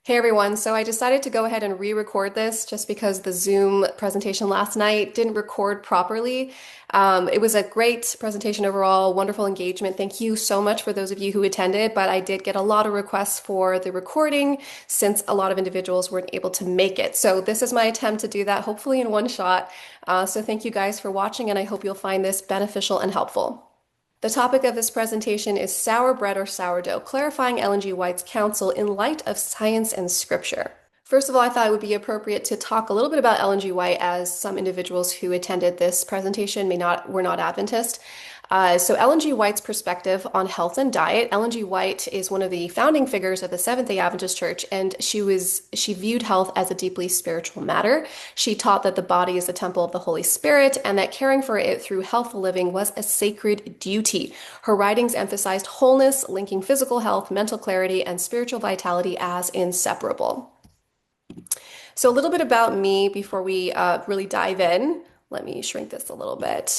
Hey everyone, so I decided to go ahead and re-record this just because the Zoom presentation last night didn't record properly. It was a great presentation overall, wonderful engagement. Thank you so much for those of you who attended, but I did get a lot of requests for the recording since a lot of individuals weren't able to make it. So this is my attempt to do that, hopefully in one shot. So thank you guys for watching, and I hope you'll find this beneficial and helpful. The topic of this presentation is sour bread or sourdough, clarifying Ellen G. White's counsel in light of science and scripture. First of all, I thought it would be appropriate to talk a little bit about Ellen G. White, as some individuals who attended this presentation were not Adventist. So Ellen G. White's perspective on health and diet. Ellen G. White is one of the founding figures of the Seventh-day Adventist Church, and she viewed health as a deeply spiritual matter. She taught that the body is the temple of the Holy Spirit, and that caring for it through healthful living was a sacred duty. Her writings emphasized wholeness, linking physical health, mental clarity, and spiritual vitality as inseparable. So a little bit about me before we really dive in. Let me shrink this a little bit.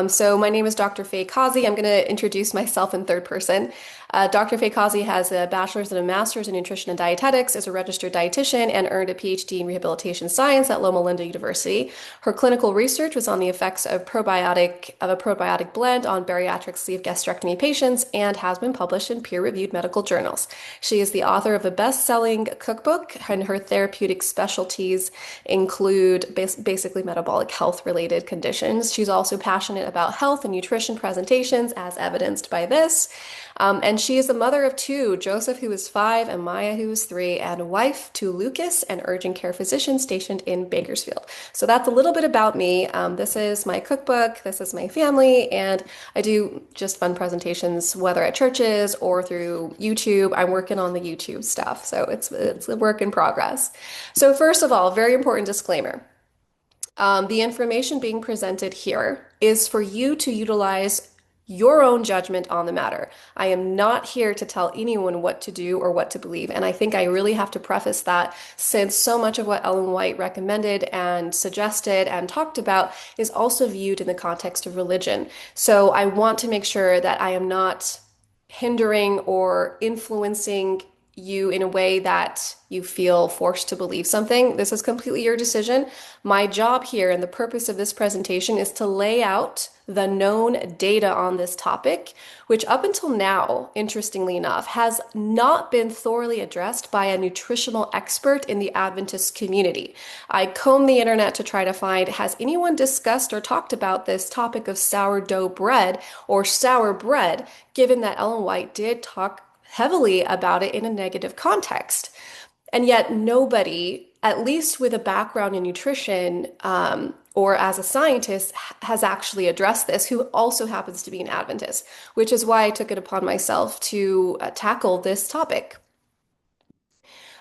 So my name is Dr. Faye Kazzi. I'm going to introduce myself in third person. Dr. Faye Kazzi has a bachelor's and a master's in nutrition and dietetics, is a registered dietitian, and earned a PhD in rehabilitation science at Loma Linda University. Her clinical research was on the effects of a probiotic blend on bariatric sleeve gastrectomy patients and has been published in peer-reviewed medical journals. She is the author of a best-selling cookbook, and her therapeutic specialties include basically metabolic health-related conditions. She's also passionate about health and nutrition presentations, as evidenced by this. And she is the mother of two, Joseph, who is 5, and Maya, who is 3, and a wife to Lucas, an urgent care physician stationed in Bakersfield. So that's a little bit about me. This is my cookbook, this is my family, and I do just fun presentations, whether at churches or through YouTube. I'm working on the YouTube stuff, so it's a work in progress. So first of all, very important disclaimer. The information being presented here is for you to utilize your own judgment on the matter. I am not here to tell anyone what to do or what to believe. And I think I really have to preface that, since so much of what Ellen White recommended and suggested and talked about is also viewed in the context of religion. So I want to make sure that I am not hindering or influencing you in a way that you feel forced to believe something. This is completely your decision. My job here and the purpose of this presentation is to lay out the known data on this topic, which up until now, interestingly enough, has not been thoroughly addressed by a nutritional expert in the Adventist community. I combed the internet to try to find, has anyone discussed or talked about this topic of sourdough bread or sour bread, given that Ellen White did talk heavily about it in a negative context. And yet nobody, at least with a background in nutrition or as a scientist, has actually addressed this, who also happens to be an Adventist, which is why I took it upon myself to tackle this topic.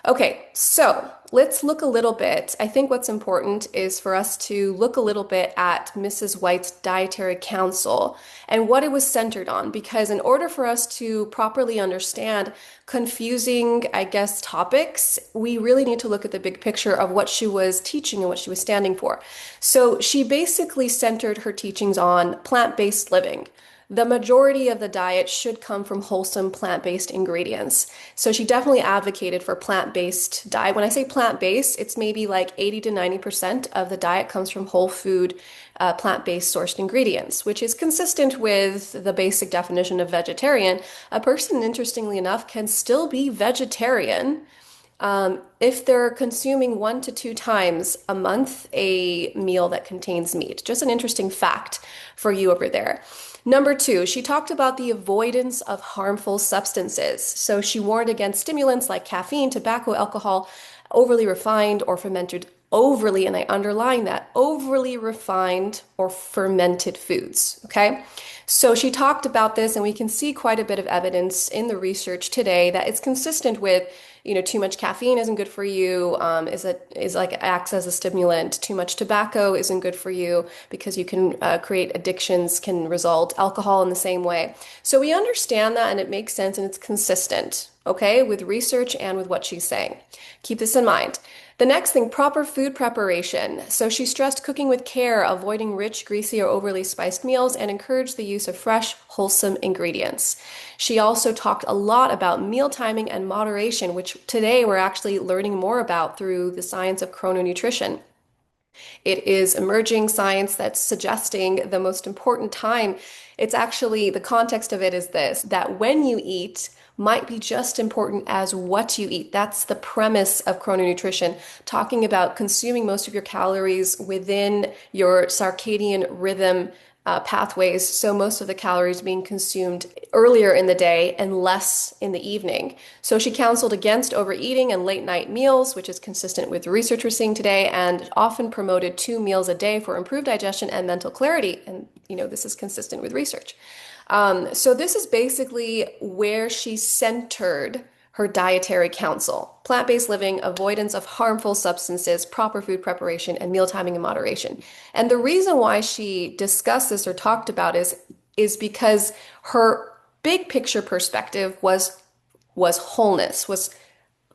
Okay, so let's look a little bit. I think what's important is for us to look a little bit at Mrs. White's dietary counsel and what it was centered on, because in order for us to properly understand confusing, I guess, topics, we really need to look at the big picture of what she was teaching and what she was standing for. So she basically centered her teachings on plant-based living. The majority of the diet should come from wholesome plant-based ingredients. So she definitely advocated for plant-based diet. When I say plant-based, it's maybe like 80 to 90% of the diet comes from whole food, plant-based sourced ingredients, which is consistent with the basic definition of vegetarian. A person, interestingly enough, can still be vegetarian if they're consuming 1 to 2 times a month a meal that contains meat. Just an interesting fact for you over there. Number 2, she talked about the avoidance of harmful substances. So she warned against stimulants like caffeine, tobacco, alcohol, overly refined or fermented, overly, and I underline that, overly refined or fermented foods, okay? So she talked about this, and we can see quite a bit of evidence in the research today that it's consistent with, too much caffeine isn't good for you, acts as a stimulant. Too much tobacco isn't good for you because you can create addictions, can result. Alcohol in the same way. So we understand that, and it makes sense, and it's consistent, okay, with research and with what she's saying. Keep this in mind. The next thing, proper food preparation. So she stressed cooking with care, avoiding rich, greasy, or overly spiced meals, and encouraged the use of fresh, wholesome ingredients. She also talked a lot about meal timing and moderation, which today we're actually learning more about through the science of chrononutrition. It is emerging science that's suggesting the most important time. It's actually, the context of it is this, that when you eat might be just important as what you eat. That's the premise of chrononutrition, talking about consuming most of your calories within your circadian rhythm pathways. So most of the calories being consumed earlier in the day and less in the evening. So she counseled against overeating and late night meals, which is consistent with the research we're seeing today, and often promoted 2 meals a day for improved digestion and mental clarity. And, this is consistent with research. So this is basically where she centered her dietary counsel: plant-based living, avoidance of harmful substances, proper food preparation, and meal timing and moderation. And the reason why she discussed this or talked about is because her big picture perspective was wholeness, was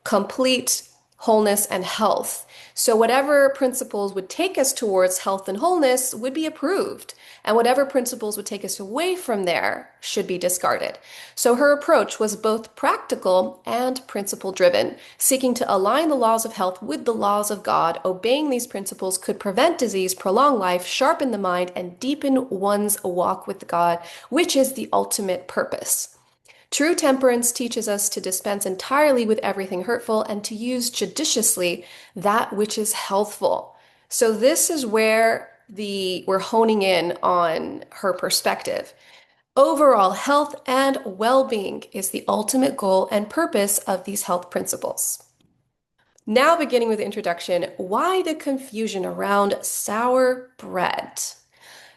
complete wholeness and health. So whatever principles would take us towards health and wholeness would be approved, and whatever principles would take us away from there should be discarded. So her approach was both practical and principle driven, seeking to align the laws of health with the laws of God. Obeying these principles could prevent disease, prolong life, sharpen the mind, and deepen one's walk with God, which is the ultimate purpose. True temperance teaches us to dispense entirely with everything hurtful and to use judiciously that which is healthful. So this is where we're honing in on her perspective. Overall health and well-being is the ultimate goal and purpose of these health principles. Now, beginning with the introduction, why the confusion around sour bread?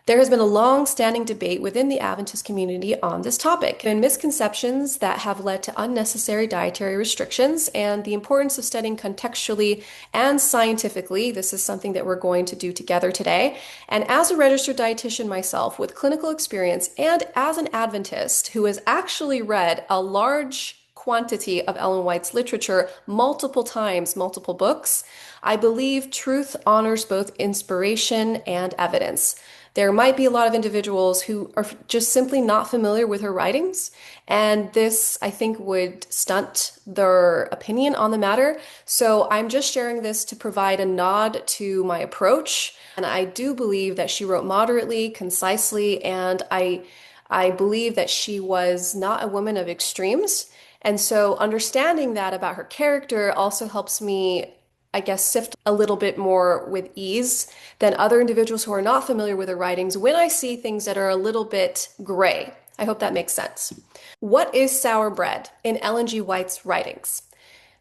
There has been a long-standing debate within the Adventist community on this topic, and misconceptions that have led to unnecessary dietary restrictions and the importance of studying contextually and scientifically. This is something that we're going to do together today. And as a registered dietitian myself with clinical experience and as an Adventist who has actually read a large quantity of Ellen White's literature multiple times, multiple books, I believe truth honors both inspiration and evidence. There might be a lot of individuals who are just simply not familiar with her writings, and this, I think, would stunt their opinion on the matter. So I'm just sharing this to provide a nod to my approach, and I do believe that she wrote moderately, concisely, and I believe that she was not a woman of extremes. And so understanding that about her character also helps me, I guess, sift a little bit more with ease than other individuals who are not familiar with her writings when I see things that are a little bit gray. I hope that makes sense. What is sour bread in Ellen G. White's writings?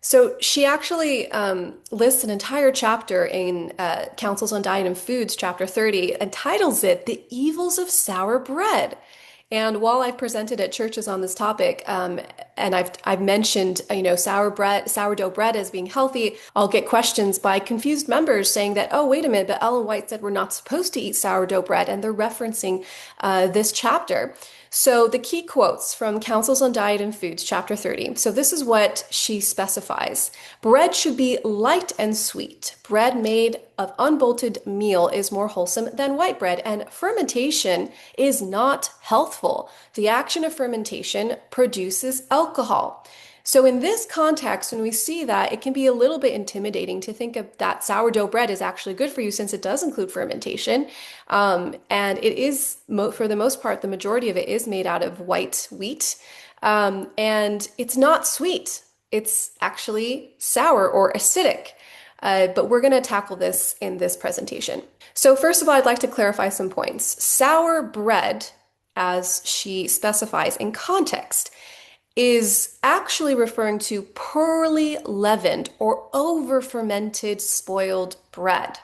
So she actually lists an entire chapter in Counsels on Diet and Foods, chapter 30, and titles it "The Evils of Sour Bread." And while I've presented at churches on this topic, and I've mentioned, sourdough bread as being healthy, I'll get questions by confused members saying that, oh, wait a minute, but Ellen White said we're not supposed to eat sourdough bread, and they're referencing this chapter. So the key quotes from Counsels on Diet and Foods, chapter 30. So this is what she specifies. Bread should be light and sweet. Bread made of unbolted meal is more wholesome than white bread, and fermentation is not healthful. The action of fermentation produces alcohol. So in this context, when we see that, it can be a little bit intimidating to think of that sourdough bread is actually good for you since it does include fermentation. And it is, for the most part, the majority of it is made out of white wheat. And it's not sweet. It's actually sour or acidic. But we're going to tackle this in this presentation. So first of all, I'd like to clarify some points. Sour bread, as she specifies in context, is actually referring to poorly leavened or over-fermented spoiled bread.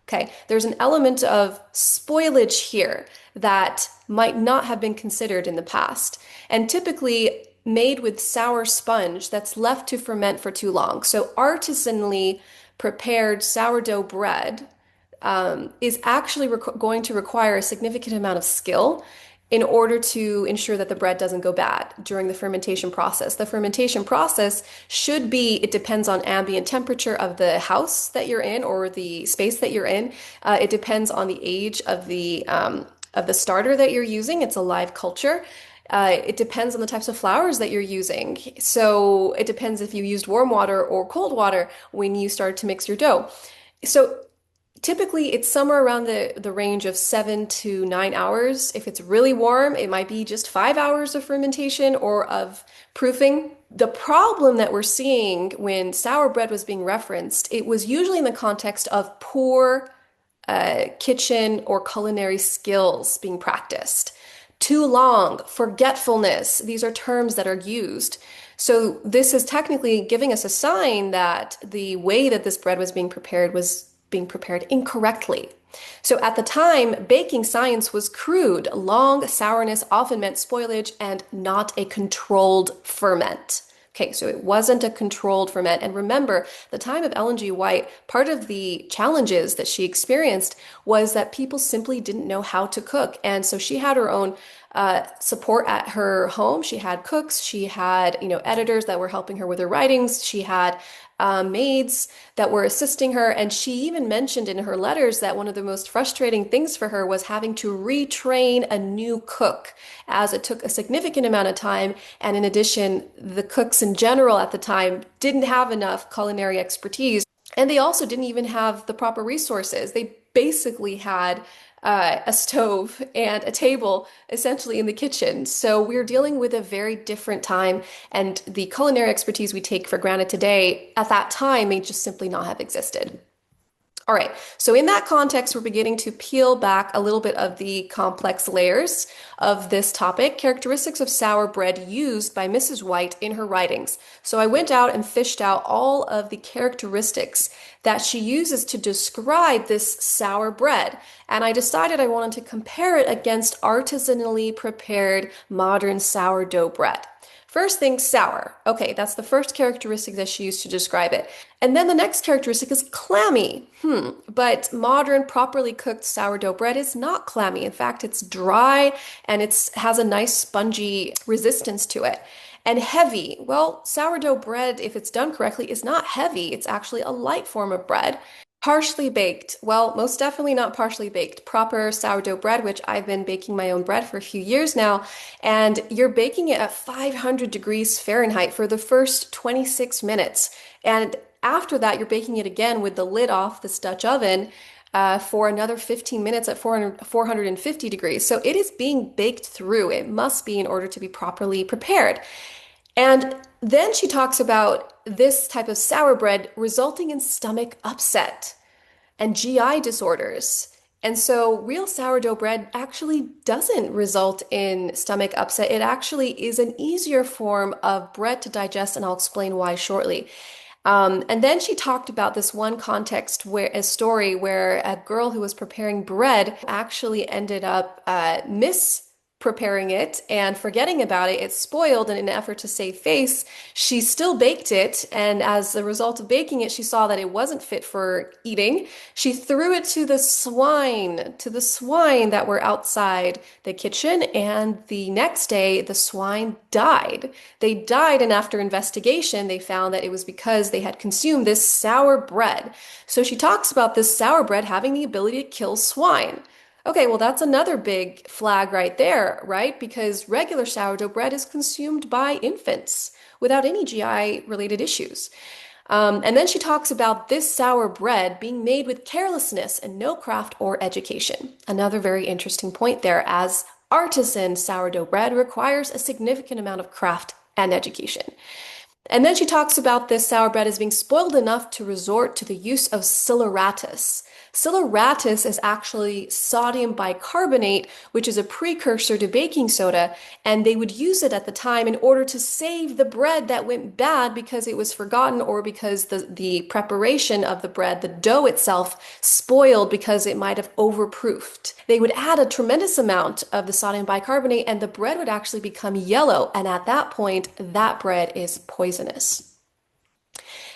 Okay, there's an element of spoilage here that might not have been considered in the past, and typically made with sour sponge that's left to ferment for too long. So artisanally prepared sourdough bread is actually going to require a significant amount of skill in order to ensure that the bread doesn't go bad during the fermentation process. The fermentation process should be, it depends on ambient temperature of the house that you're in or the space that you're in. It depends on the age of the of the starter that you're using. It's a live culture. It depends on the types of flours that you're using. So it depends if you used warm water or cold water when you start to mix your dough. So typically, it's somewhere around the range of 7 to 9 hours. If it's really warm, it might be just 5 hours of fermentation or of proofing. The problem that we're seeing when sour bread was being referenced, it was usually in the context of poor kitchen or culinary skills being practiced. Too long, forgetfulness, these are terms that are used. So this is technically giving us a sign that the way that this bread was being prepared incorrectly. So at the time, baking science was crude. Long sourness often meant spoilage and not a controlled ferment. Okay, so it wasn't a controlled ferment. And remember, the time of Ellen G. White, part of the challenges that she experienced was that people simply didn't know how to cook. And so she had her own support at her home. She had cooks, she had, editors that were helping her with her writings. She had maids that were assisting her. And she even mentioned in her letters that one of the most frustrating things for her was having to retrain a new cook, as it took a significant amount of time. And in addition, the cooks in general at the time didn't have enough culinary expertise. And they also didn't even have the proper resources. They basically had a stove and a table essentially in the kitchen. So we're dealing with a very different time, and the culinary expertise we take for granted today at that time may just simply not have existed. All right, so in that context, we're beginning to peel back a little bit of the complex layers of this topic, characteristics of sour bread used by Mrs. White in her writings. So I went out and fished out all of the characteristics that she uses to describe this sour bread, and I decided I wanted to compare it against artisanally prepared modern sourdough bread. First thing, sour. Okay, that's the first characteristic that she used to describe it. And then the next characteristic is clammy. But modern, properly cooked sourdough bread is not clammy. In fact, it's dry and it has a nice spongy resistance to it. And heavy. Well, sourdough bread, if it's done correctly, is not heavy. It's actually a light form of bread. Partially baked. Well, most definitely not partially baked. Proper sourdough bread, which I've been baking my own bread for a few years now, and you're baking it at 500 degrees Fahrenheit for the first 26 minutes. And after that, you're baking it again with the lid off this Dutch oven for another 15 minutes at 450 degrees. So it is being baked through. It must be in order to be properly prepared. And then she talks about this type of sour bread resulting in stomach upset and GI disorders. And so real sourdough bread actually doesn't result in stomach upset. It actually is an easier form of bread to digest, and I'll explain why shortly. And then she talked about this one context where a story where a girl who was preparing bread actually ended up preparing it and forgetting about it. It spoiled, and in an effort to save face, she still baked it. And as a result of baking it, she saw that it wasn't fit for eating. She threw it to the swine, that were outside the kitchen. And the next day, the swine died. They died, and after investigation, they found that it was because they had consumed this sour bread. So she talks about this sour bread having the ability to kill swine. Okay, well, that's another big flag right there, right? Because regular sourdough bread is consumed by infants without any GI related issues. And then she talks about this sour bread being made with carelessness and no craft or education. Another very interesting point there, as artisan sourdough bread requires a significant amount of craft and education. And then she talks about this sour bread as being spoiled enough to resort to the use of saleratus. Saleratus is actually sodium bicarbonate, which is a precursor to baking soda, and they would use it at the time in order to save the bread that went bad because it was forgotten, or because the preparation of the bread, the dough itself, spoiled because it might have overproofed. They would add a tremendous amount of the sodium bicarbonate, and the bread would actually become yellow, and at that point, that bread is poisonous.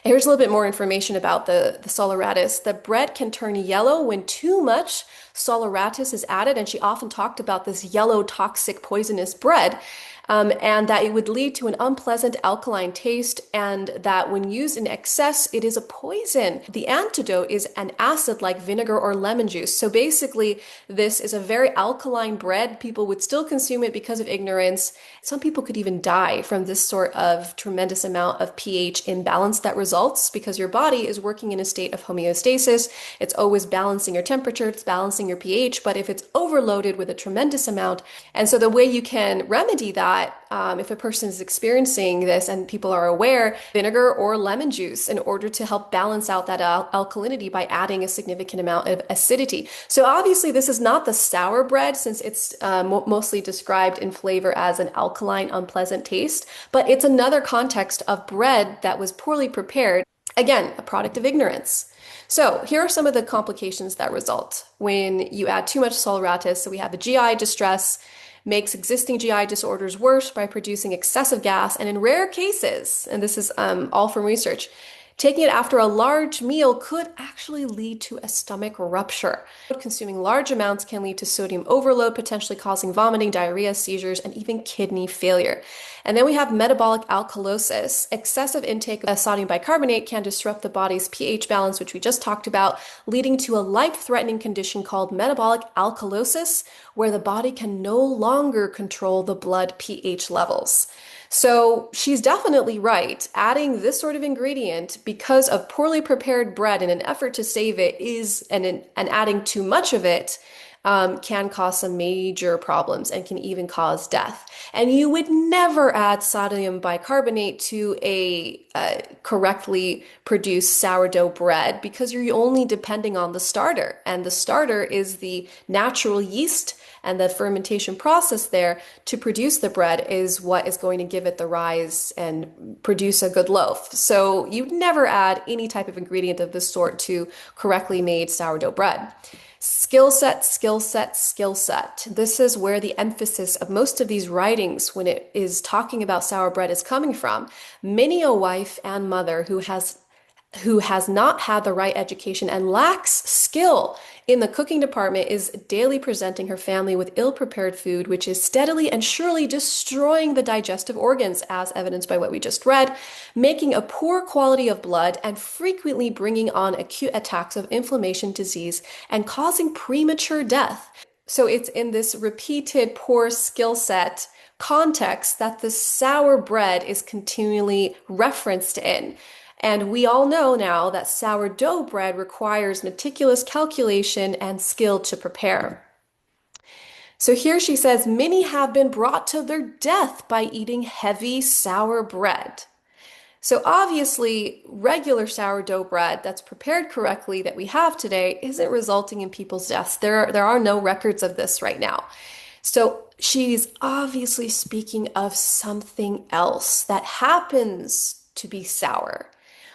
Here's a little bit more information about the saleratus. The bread can turn yellow when too much saleratus is added, and she often talked about this yellow, toxic, poisonous bread. and that it would lead to an unpleasant alkaline taste, and that when used in excess, it is a poison. The antidote is an acid like vinegar or lemon juice. So basically, this is a very alkaline bread. People would still consume it because of ignorance. Some people could even die from this sort of tremendous amount of pH imbalance that results because your body is working in a state of homeostasis. It's always balancing your temperature, it's balancing your pH, but if it's overloaded with a tremendous amount, and so the way you can remedy that, if a person is experiencing this and people are aware, vinegar or lemon juice in order to help balance out that alkalinity by adding a significant amount of acidity. So obviously this is not the sour bread since it's mostly described in flavor as an alkaline, unpleasant taste, but it's another context of bread that was poorly prepared. Again, a product of ignorance. So here are some of the complications that result when you add too much saleratus. So we have the GI distress, makes existing GI disorders worse by producing excessive gas, and in rare cases, and this is all from research, taking it after a large meal could actually lead to a stomach rupture. Consuming large amounts can lead to sodium overload, potentially causing vomiting, diarrhea, seizures, and even kidney failure. And then we have metabolic alkalosis. Excessive intake of sodium bicarbonate can disrupt the body's pH balance, which we just talked about, leading to a life-threatening condition called metabolic alkalosis, where the body can no longer control the blood pH levels. So she's definitely right. Adding this sort of ingredient because of poorly prepared bread in an effort to save it and adding too much of it can cause some major problems and can even cause death. And you would never add sodium bicarbonate to a correctly produced sourdough bread because you're only depending on the starter. And the starter is the natural yeast, and the fermentation process there to produce the bread is what is going to give it the rise and produce a good loaf. So you'd never add any type of ingredient of this sort to correctly made sourdough bread. Skill set, skill set, skill set. This is where the emphasis of most of these writings when it is talking about sour bread is coming from. Many a wife and mother who has not had the right education and lacks skill in the cooking department is daily presenting her family with ill-prepared food, which is steadily and surely destroying the digestive organs, as evidenced by what we just read, making a poor quality of blood and frequently bringing on acute attacks of inflammation, disease, and causing premature death. So it's in this repeated poor skill set context that the sour bread is continually referenced in. And we all know now that sourdough bread requires meticulous calculation and skill to prepare. So here she says, many have been brought to their death by eating heavy sour bread. So obviously, regular sourdough bread that's prepared correctly that we have today isn't resulting in people's deaths. There are no records of this right now. So she's obviously speaking of something else that happens to be sour.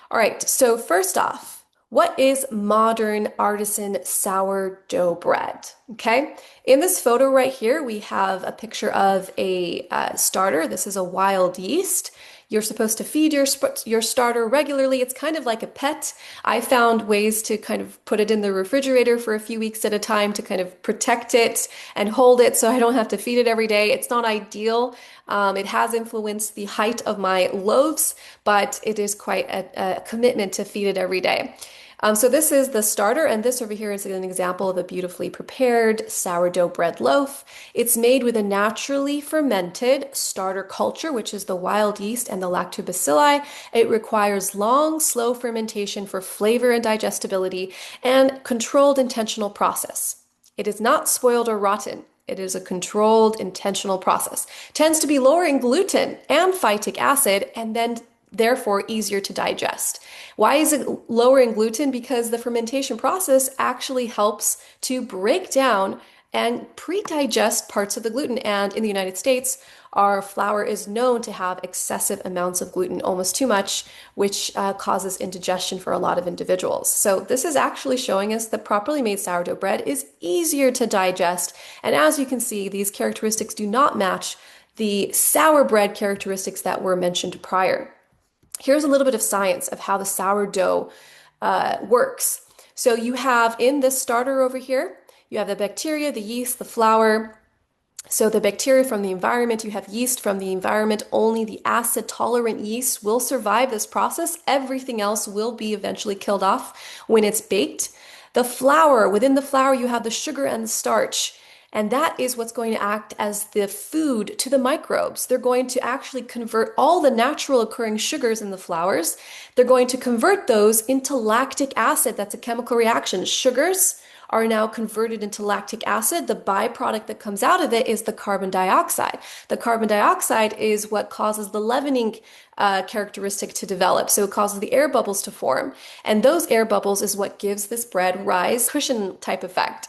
All right, so first off, what is modern artisan sourdough bread? Okay, in this photo right here, we have a picture of a starter. This is a wild yeast. You're supposed to feed your starter regularly. It's kind of like a pet. I found ways to kind of put it in the refrigerator for a few weeks at a time to kind of protect it and hold it so I don't have to feed it every day. It's not ideal. It has influenced the height of my loaves, but it is quite a commitment to feed it every day. So this is the starter, and this over here is an example of a beautifully prepared sourdough bread loaf. It's made with a naturally fermented starter culture, which is the wild yeast and the lactobacilli. It requires long, slow fermentation for flavor and digestibility and controlled intentional process. It is not spoiled or rotten. It is a controlled, intentional process. Tends to be lower in gluten and phytic acid, and then therefore easier to digest. Why is it lower in gluten? Because the fermentation process actually helps to break down and pre-digest parts of the gluten. And in the United States, our flour is known to have excessive amounts of gluten, almost too much, which causes indigestion for a lot of individuals. So this is actually showing us that properly made sourdough bread is easier to digest. And as you can see, these characteristics do not match the sour bread characteristics that were mentioned prior. Here's a little bit of science of how the sourdough works. So you have in this starter over here, you have the bacteria, the yeast, the flour, So the bacteria from the environment, you have yeast from the environment, only the acid tolerant yeast will survive this process. Everything else will be eventually killed off when it's baked. The flour, within the flour, you have the sugar and the starch. And that is what's going to act as the food to the microbes. They're going to actually convert all the natural occurring sugars in the flours. They're going to convert those into lactic acid. That's a chemical reaction. Sugars are now converted into lactic acid. The byproduct that comes out of it is the carbon dioxide. The carbon dioxide is what causes the leavening characteristic to develop. So it causes the air bubbles to form. And those air bubbles is what gives this bread rise, cushion type effect.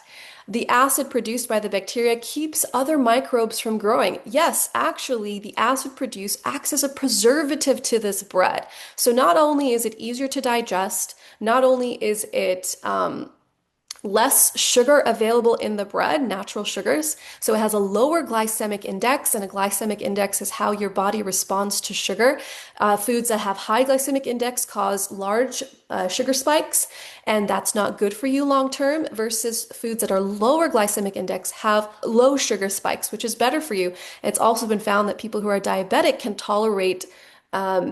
The acid produced by the bacteria keeps other microbes from growing. Yes, actually, the acid produced acts as a preservative to this bread. So not only is it easier to digest, not only is it less sugar available in the bread, natural sugars. So it has a lower glycemic index, and a glycemic index is how your body responds to sugar. Foods that have high glycemic index cause large sugar spikes, and that's not good for you long term, versus foods that are lower glycemic index have low sugar spikes, which is better for you. It's also been found that people who are diabetic can tolerate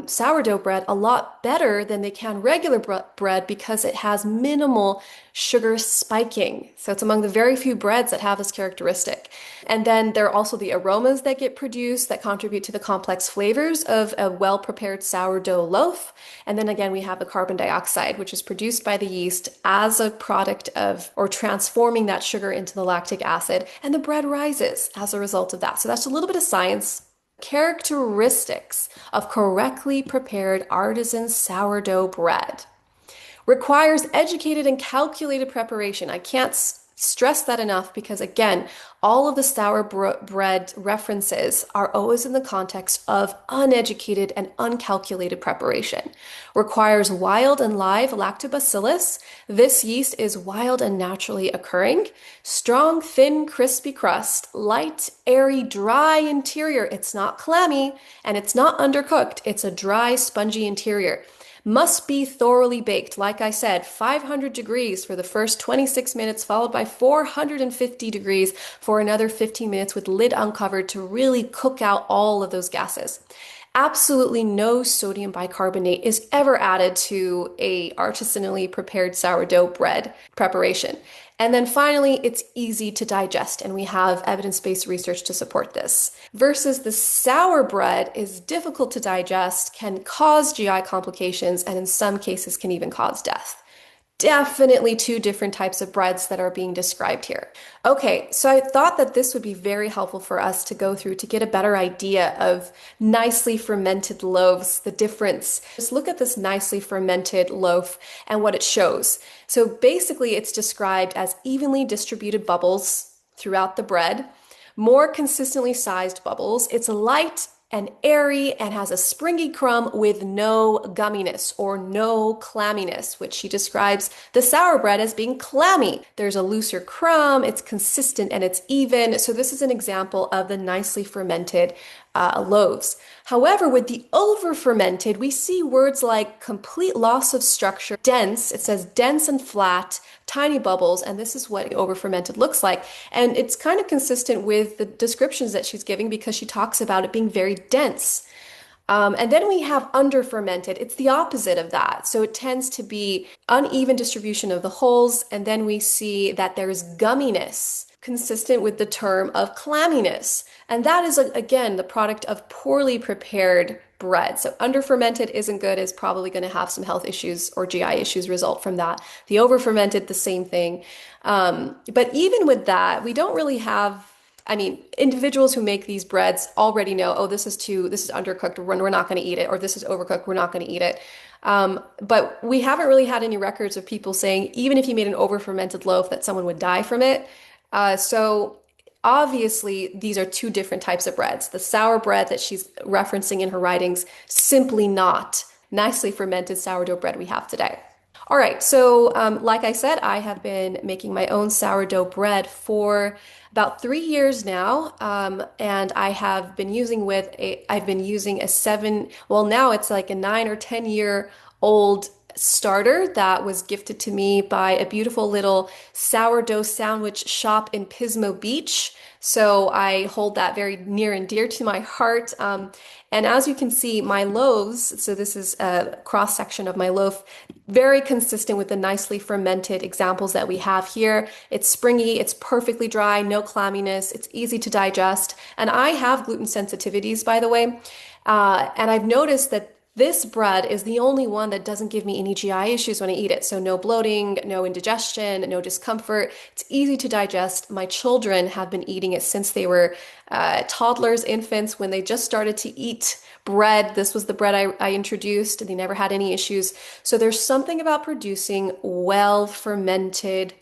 sourdough bread a lot better than they can regular bread because it has minimal sugar spiking. So it's among the very few breads that have this characteristic. And then there are also the aromas that get produced that contribute to the complex flavors of a well-prepared sourdough loaf. And then again, we have the carbon dioxide, which is produced by the yeast as a product of, or transforming that sugar into the lactic acid. And the bread rises as a result of that. So that's a little bit of science. Characteristics of correctly prepared artisan sourdough bread. Requires educated and calculated preparation. I can't stress that enough because, again, all of the bread references are always in the context of uneducated and uncalculated preparation. Requires wild and live lactobacillus. This yeast is wild and naturally occurring. Strong, thin, crispy crust. Light, airy, dry interior. It's not clammy and it's not undercooked. It's a dry, spongy interior. Must be thoroughly baked. Like I said, 500 degrees for the first 26 minutes, followed by 450 degrees for another 15 minutes with lid uncovered to really cook out all of those gases. Absolutely no sodium bicarbonate is ever added to a artisanally prepared sourdough bread preparation. And then finally, it's easy to digest, and we have evidence-based research to support this. Versus the sour bread is difficult to digest, can cause GI complications, and in some cases can even cause death. Definitely two different types of breads that are being described here. Okay, so I thought that this would be very helpful for us to go through to get a better idea of nicely fermented loaves, the difference. Just look at this nicely fermented loaf and what it shows. So basically it's described as evenly distributed bubbles throughout the bread, more consistently sized bubbles. It's light and airy and has a springy crumb with no gumminess or no clamminess, which she describes the sour bread as being clammy. There's a looser crumb, it's consistent and it's even. So this is an example of the nicely fermented loaves. However, with the over fermented, we see words like complete loss of structure, dense, it says dense and flat, tiny bubbles, and this is what over fermented looks like. And it's kind of consistent with the descriptions that she's giving because she talks about it being very dense. And then we have under fermented. It's the opposite of that. So it tends to be uneven distribution of the hulls, and then we see that there's gumminess, consistent with the term of clamminess. And that is, again, the product of poorly prepared bread. So under fermented isn't good, is probably going to have some health issues or GI issues result from that. The over fermented, the same thing. But even with that, we don't really have, individuals who make these breads already know, oh, this is undercooked, we're not going to eat it, or this is overcooked, we're not going to eat it. But we haven't really had any records of people saying, even if you made an over fermented loaf, that someone would die from it. So obviously these are two different types of breads. The sour bread that she's referencing in her writings, simply not nicely fermented sourdough bread we have today. All right, so like I said, I have been making my own sourdough bread for about 3 years now, and I have been using now it's like a 9 or 10 year old starter that was gifted to me by a beautiful little sourdough sandwich shop in Pismo Beach. So I hold that very near and dear to my heart. And as you can see, my loaves, so this is a cross section of my loaf, very consistent with the nicely fermented examples that we have here. It's springy, it's perfectly dry, no clamminess, it's easy to digest. And I have gluten sensitivities, by the way. And I've noticed that this bread is the only one that doesn't give me any GI issues when I eat it. So no bloating, no indigestion, no discomfort. It's easy to digest. My children have been eating it since they were toddlers, infants, when they just started to eat bread. This was the bread I introduced, and they never had any issues. So there's something about producing well fermented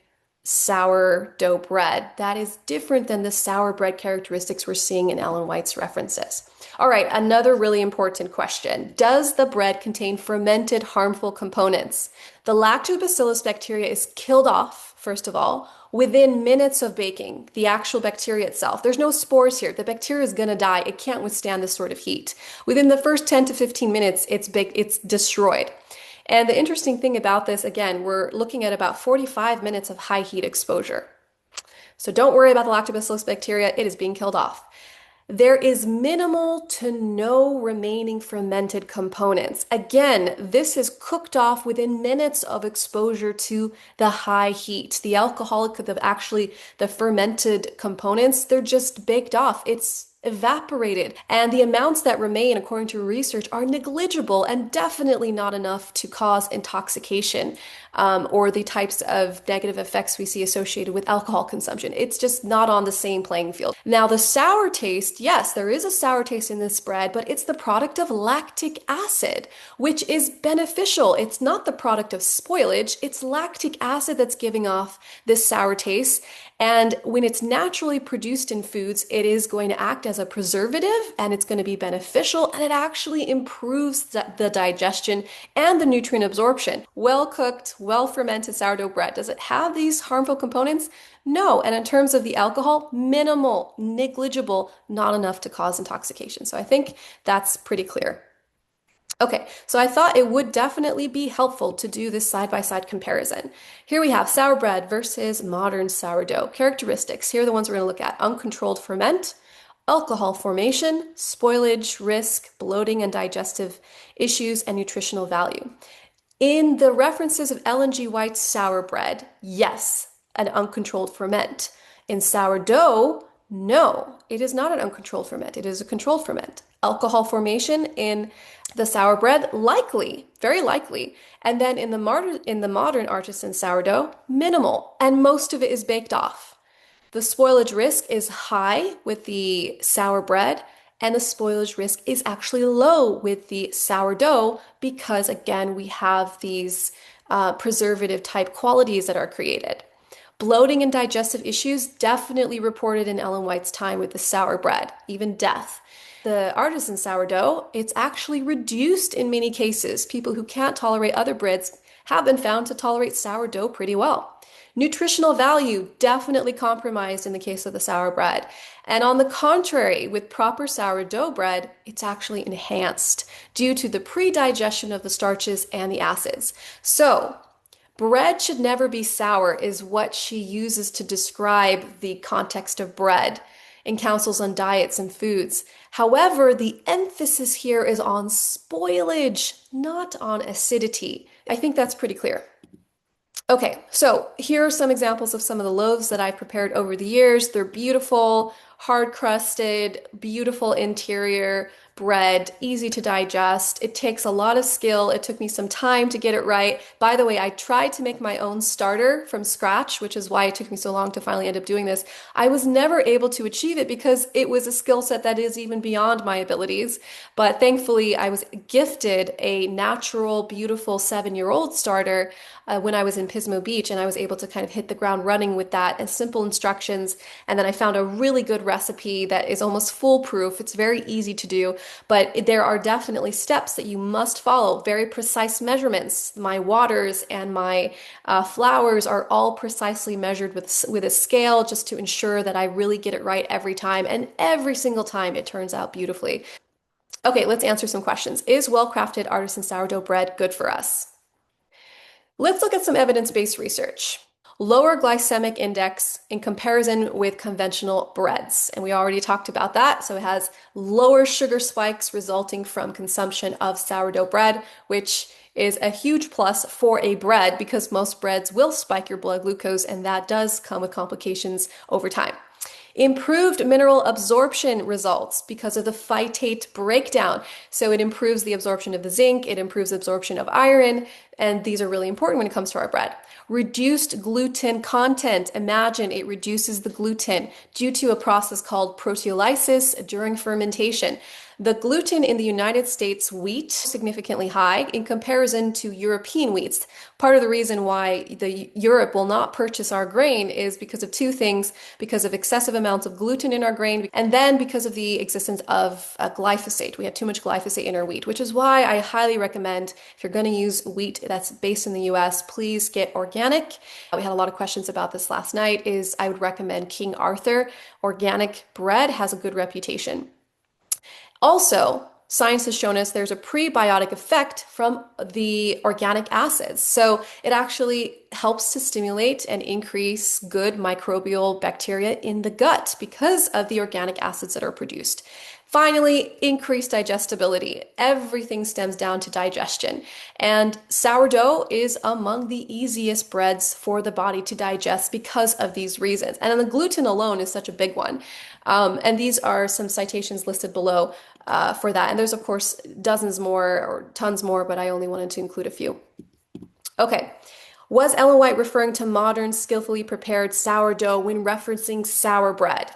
sourdough bread that is different than the sour bread characteristics we're seeing in Ellen White's references. All right, another really important question. Does the bread contain fermented harmful components? The lactobacillus bacteria is killed off, first of all, within minutes of baking, the actual bacteria itself. There's no spores here. The bacteria is going to die. It can't withstand this sort of heat. Within the first 10 to 15 minutes, it's destroyed. And the interesting thing about this, again, we're looking at about 45 minutes of high heat exposure. So don't worry about the lactobacillus bacteria. It is being killed off. There is minimal to no remaining fermented components. Again, this is cooked off within minutes of exposure to the high heat. The alcoholic, the fermented components, they're just baked off. It's evaporated. And the amounts that remain, according to research, are negligible and definitely not enough to cause intoxication or the types of negative effects we see associated with alcohol consumption. It's just not on the same playing field. Now, the sour taste, yes, there is a sour taste in this bread, but it's the product of lactic acid, which is beneficial. It's not the product of spoilage. It's lactic acid that's giving off this sour taste. And when it's naturally produced in foods, it is going to act as a preservative and it's going to be beneficial, and it actually improves the digestion and the nutrient absorption. Well cooked, well fermented sourdough bread. Does it have these harmful components? No. And in terms of the alcohol, minimal, negligible, not enough to cause intoxication. So I think that's pretty clear. Okay, so I thought it would definitely be helpful to do this side-by-side comparison. Here we have sour bread versus modern sourdough. Characteristics, here are the ones we're going to look at. Uncontrolled ferment, alcohol formation, spoilage, risk, bloating and digestive issues, and nutritional value. In the references of Ellen G. White's sour bread, yes, an uncontrolled ferment. In sourdough, no, it is not an uncontrolled ferment. It is a controlled ferment. Alcohol formation in the sour bread, likely, very likely. And then in the modern artisan sourdough, minimal, and most of it is baked off. The spoilage risk is high with the sour bread, and the spoilage risk is actually low with the sourdough because, again, we have these preservative type qualities that are created. Bloating and digestive issues definitely reported in Ellen White's time with the sour bread, even death. The artisan sourdough, it's actually reduced in many cases. People who can't tolerate other breads have been found to tolerate sourdough pretty well. Nutritional value definitely compromised in the case of the sour bread. And on the contrary, with proper sourdough bread, it's actually enhanced due to the pre-digestion of the starches and the acids. So, bread should never be sour is what she uses to describe the context of bread in Counsels on Diets and Foods. However, the emphasis here is on spoilage, not on acidity. I think that's pretty clear. Okay, so here are some examples of some of the loaves that I've prepared over the years. They're beautiful, hard crusted, beautiful interior bread, easy to digest. It takes a lot of skill. It took me some time to get it right. By the way, I tried to make my own starter from scratch, which is why it took me so long to finally end up doing this. I was never able to achieve it because it was a skill set that is even beyond my abilities. But thankfully, I was gifted a natural, beautiful 7-year-old starter when I was in Pismo Beach, and I was able to kind of hit the ground running with that and simple instructions. And then I found a really good recipe that is almost foolproof. It's very easy to do, but there are definitely steps that you must follow, very precise measurements. My waters and my flours are all precisely measured with a scale just to ensure that I really get it right every time. And every single time it turns out beautifully. Okay, let's answer some questions. Is well-crafted artisan sourdough bread good for us? Let's look at some evidence-based research. lower glycemic index in comparison with conventional breads. And we already talked about that. So it has lower sugar spikes resulting from consumption of sourdough bread, which is a huge plus for a bread because most breads will spike your blood glucose, and that does come with complications over time. Improved mineral absorption results because of the phytate breakdown. So it improves the absorption of the zinc, it improves absorption of iron, and these are really important when it comes to our bread. Reduced gluten content. Imagine it reduces the gluten due to a process called proteolysis during fermentation. The gluten in the United States wheat significantly high in comparison to European wheats. Part of the reason why Europe will not purchase our grain is because of two things: because of excessive amounts of gluten in our grain, and then because of the existence of glyphosate. We have too much glyphosate in our wheat, which is why I highly recommend, if you're going to use wheat that's based in the US, please get organic. We had a lot of questions about this last night. I would recommend King Arthur. Organic bread has a good reputation. Also, science has shown us there's a prebiotic effect from the organic acids. So it actually helps to stimulate and increase good microbial bacteria in the gut because of the organic acids that are produced. Finally, increased digestibility. Everything stems down to digestion. And sourdough is among the easiest breads for the body to digest because of these reasons. And the gluten alone is such a big one. And these are some citations listed below for that. And there's, of course, dozens more or tons more, but I only wanted to include a few. Okay. Was Ellen White referring to modern, skillfully prepared sourdough when referencing sour bread?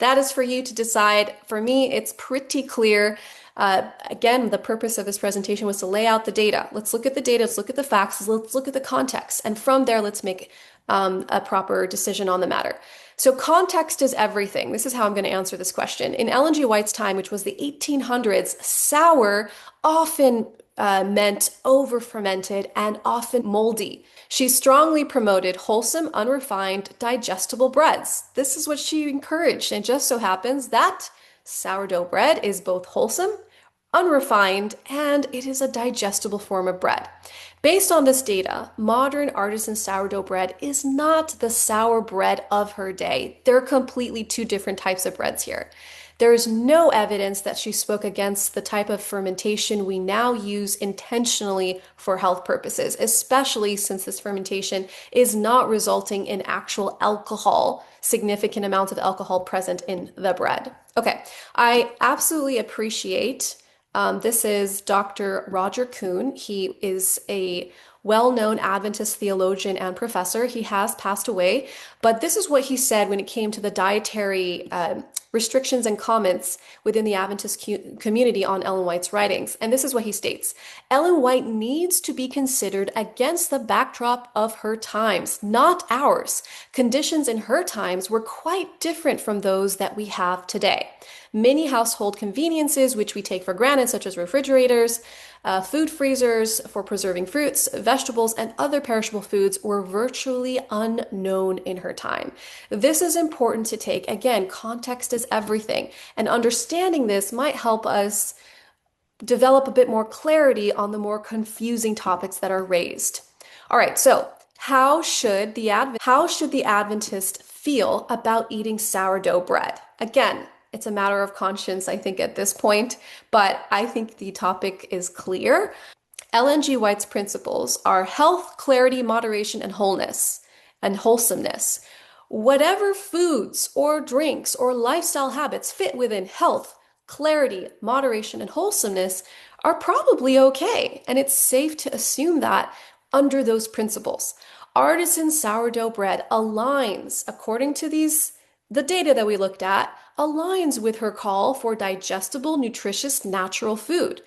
That is for you to decide. For me, it's pretty clear. Again, the purpose of this presentation was to lay out the data. Let's look at the data, let's look at the facts, let's look at the context, and from there, let's make a proper decision on the matter. So context is everything. This is how I'm going to answer this question. In Ellen G. White's time, which was the 1800s, sour often meant over-fermented and often moldy. She strongly promoted wholesome, unrefined, digestible breads. This is what she encouraged, and it just so happens that sourdough bread is both wholesome, unrefined, and it is a digestible form of bread. Based on this data, modern artisan sourdough bread is not the sour bread of her day. They're completely two different types of breads here. There is no evidence that she spoke against the type of fermentation we now use intentionally for health purposes, especially since this fermentation is not resulting in actual alcohol, significant amounts of alcohol present in the bread. Okay, I absolutely appreciate this is Dr. Roger Kuhn. He is a well-known Adventist theologian and professor. He has passed away, but this is what he said when it came to the dietary restrictions and comments within the Adventist community on Ellen White's writings. And this is what he states: Ellen White needs to be considered against the backdrop of her times, not ours. Conditions in her times were quite different from those that we have today. Many household conveniences, which we take for granted, such as refrigerators, food freezers for preserving fruits, vegetables, and other perishable foods, were virtually unknown in her time. This is important to take. Again, context is everything, and understanding this might help us develop a bit more clarity on the more confusing topics that are raised. All right, so how should the Adventist feel about eating sourdough bread? Again, it's a matter of conscience, I think, at this point, but I think the topic is clear. Ellen G. White's principles are health, clarity, moderation, and wholeness and wholesomeness. Whatever foods or drinks or lifestyle habits fit within health, clarity, moderation, and wholesomeness are probably okay, and it's safe to assume that under those principles. Artisan sourdough bread aligns, according to the data that we looked at, aligns with her call for digestible, nutritious, natural food.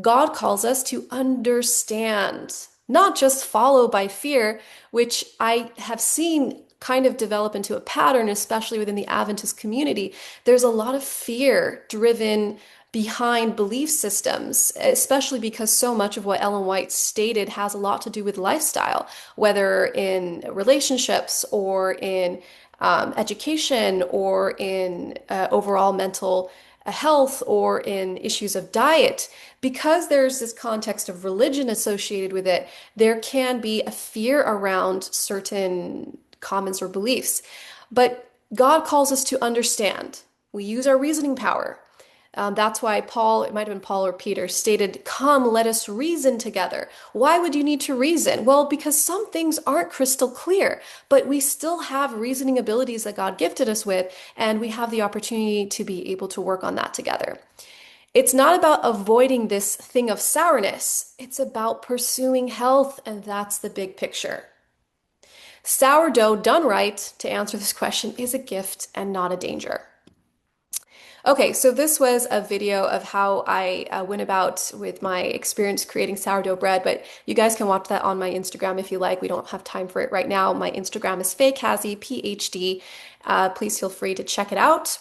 God calls us to understand, not just follow by fear, which I have seen kind of develop into a pattern, especially within the Adventist community. There's a lot of fear driven behind belief systems, especially because so much of what Ellen White stated has a lot to do with lifestyle, whether in relationships or in education or in overall mental health or in issues of diet, because there's this context of religion associated with it, there can be a fear around certain comments or beliefs. But God calls us to understand. We use our reasoning power. That's why Paul, it might have been Paul or Peter, stated, "Come, let us reason together." Why would you need to reason? Well, because some things aren't crystal clear, but we still have reasoning abilities that God gifted us with, and we have the opportunity to be able to work on that together. It's not about avoiding this thing of sourness, it's about pursuing health, and that's the big picture. Sourdough done right, to answer this question, is a gift and not a danger. Okay, so this was a video of how I went about with my experience creating sourdough bread, but you guys can watch that on my Instagram if you like. We don't have time for it right now. My Instagram is Kazzi, PhD. Please feel free to check it out.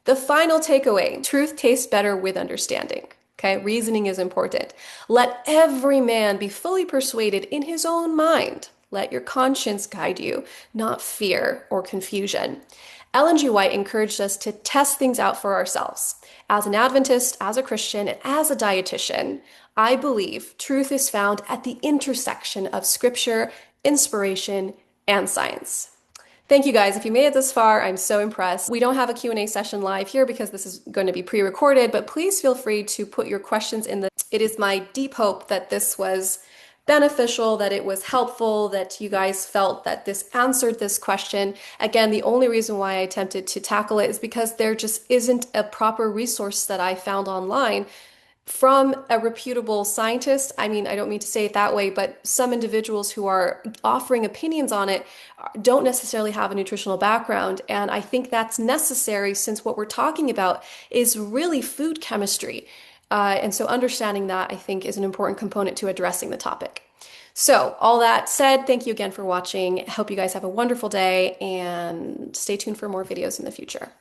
The final takeaway, truth tastes better with understanding. Okay, reasoning is important. Let every man be fully persuaded in his own mind. Let your conscience guide you, not fear or confusion. Ellen G. White encouraged us to test things out for ourselves. As an Adventist, as a Christian, and as a dietitian, I believe truth is found at the intersection of scripture, inspiration, and science. Thank you guys. If you made it this far, I'm so impressed. We don't have a Q&A session live here because this is going to be pre-recorded, but please feel free to put your questions in the... It is my deep hope that this was beneficial, that it was helpful, that you guys felt that this answered this question. Again, the only reason why I attempted to tackle it is because there just isn't a proper resource that I found online from a reputable scientist. I mean, I don't mean to say it that way, but some individuals who are offering opinions on it don't necessarily have a nutritional background. And I think that's necessary since what we're talking about is really food chemistry. And so understanding that, I think, is an important component to addressing the topic. So all that said, thank you again for watching. Hope you guys have a wonderful day and stay tuned for more videos in the future.